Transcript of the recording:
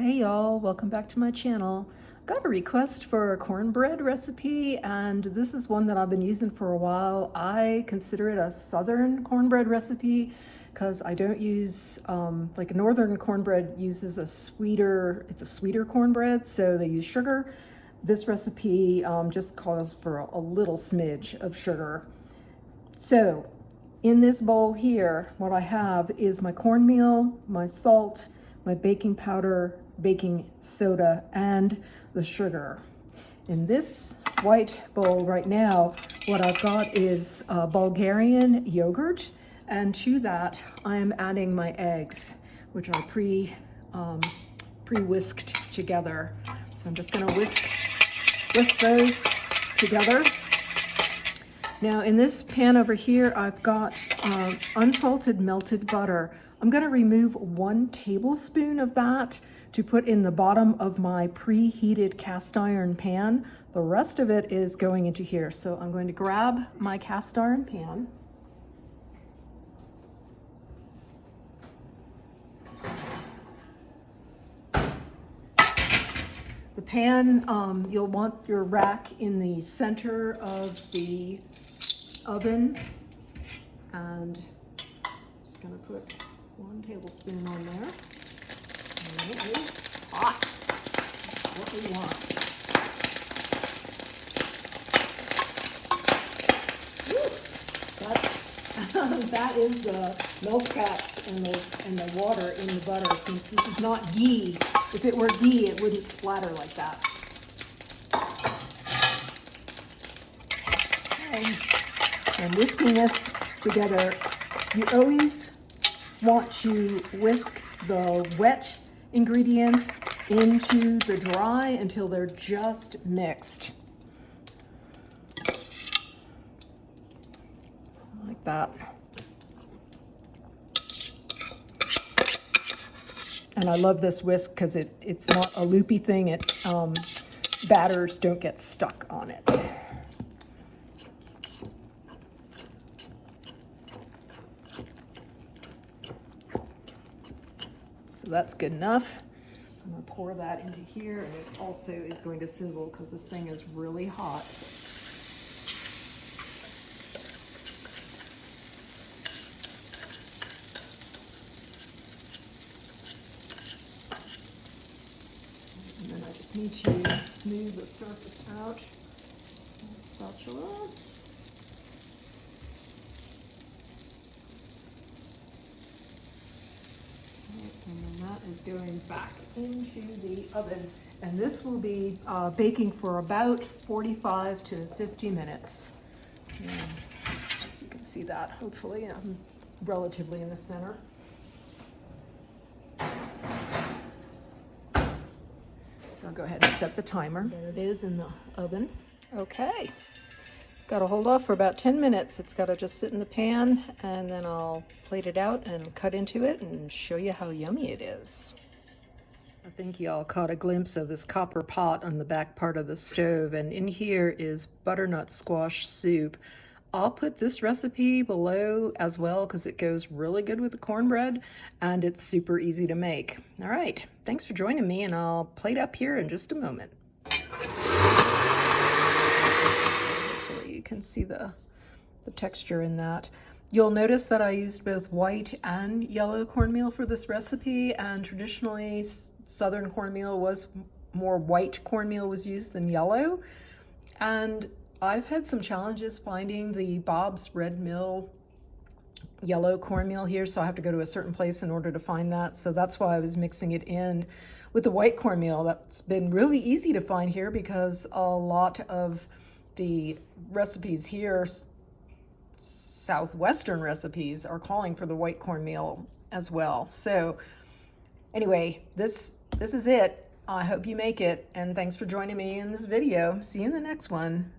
Hey y'all, welcome back to my channel. Got a request for a cornbread recipe, and this is one that I've been using for a while. I consider it a southern cornbread recipe because I don't use, like northern cornbread uses it's a sweeter cornbread, so they use sugar. This recipe just calls for a little smidge of sugar. So in this bowl here, what I have is my cornmeal, my salt, my baking powder, baking soda, and the sugar. In this white bowl right now, what I've got is Bulgarian yogurt, and to that I am adding my eggs, which are pre-whisked together. So I'm just gonna whisk those together. Now in this pan over here, I've got unsalted melted butter. I'm gonna remove 1 tablespoon of that to put in the bottom of my preheated cast iron pan. The rest of it is going into here. So I'm going to grab my cast iron pan. The pan, you'll want your rack in the center of the oven, and I'm just gonna put 1 tablespoon on there. And it is hot. That's what we want. Woo! That is the milk fats and the water in the butter. Since this is not ghee, if it were ghee, it wouldn't splatter like that. And whisking this together, you always want to whisk the wet ingredients into the dry until they're just mixed. Like that. And I love this whisk because it's not a loopy thing. Batters don't get stuck on it. So that's good enough. I'm gonna pour that into here, and it also is going to sizzle because this thing is really hot. And then I just need to smooth the surface out with the spatula. And then that is going back into the oven. And this will be baking for about 45 to 50 minutes. So you can see that, hopefully. I'm relatively in the center. So I'll go ahead and set the timer. There it is in the oven. Okay. Got to hold off for about 10 minutes. It's got to just sit in the pan, and then I'll plate it out and cut into it and show you how yummy it is. I think y'all caught a glimpse of this copper pot on the back part of the stove, and in here is butternut squash soup. I'll put this recipe below as well because it goes really good with the cornbread, and it's super easy to make. All right, thanks for joining me, and I'll plate up here in just a moment. You can see the texture in that. You'll notice that I used both white and yellow cornmeal for this recipe, and traditionally southern cornmeal was more white cornmeal was used than yellow. And I've had some challenges finding the Bob's Red Mill yellow cornmeal here, so I have to go to a certain place in order to find that. So that's why I was mixing it in with the white cornmeal. That's been really easy to find here because a lot of the recipes here, southwestern recipes, are calling for the white cornmeal as well. So anyway, this is it. I hope you make it, and thanks for joining me in this video. See you in the next one.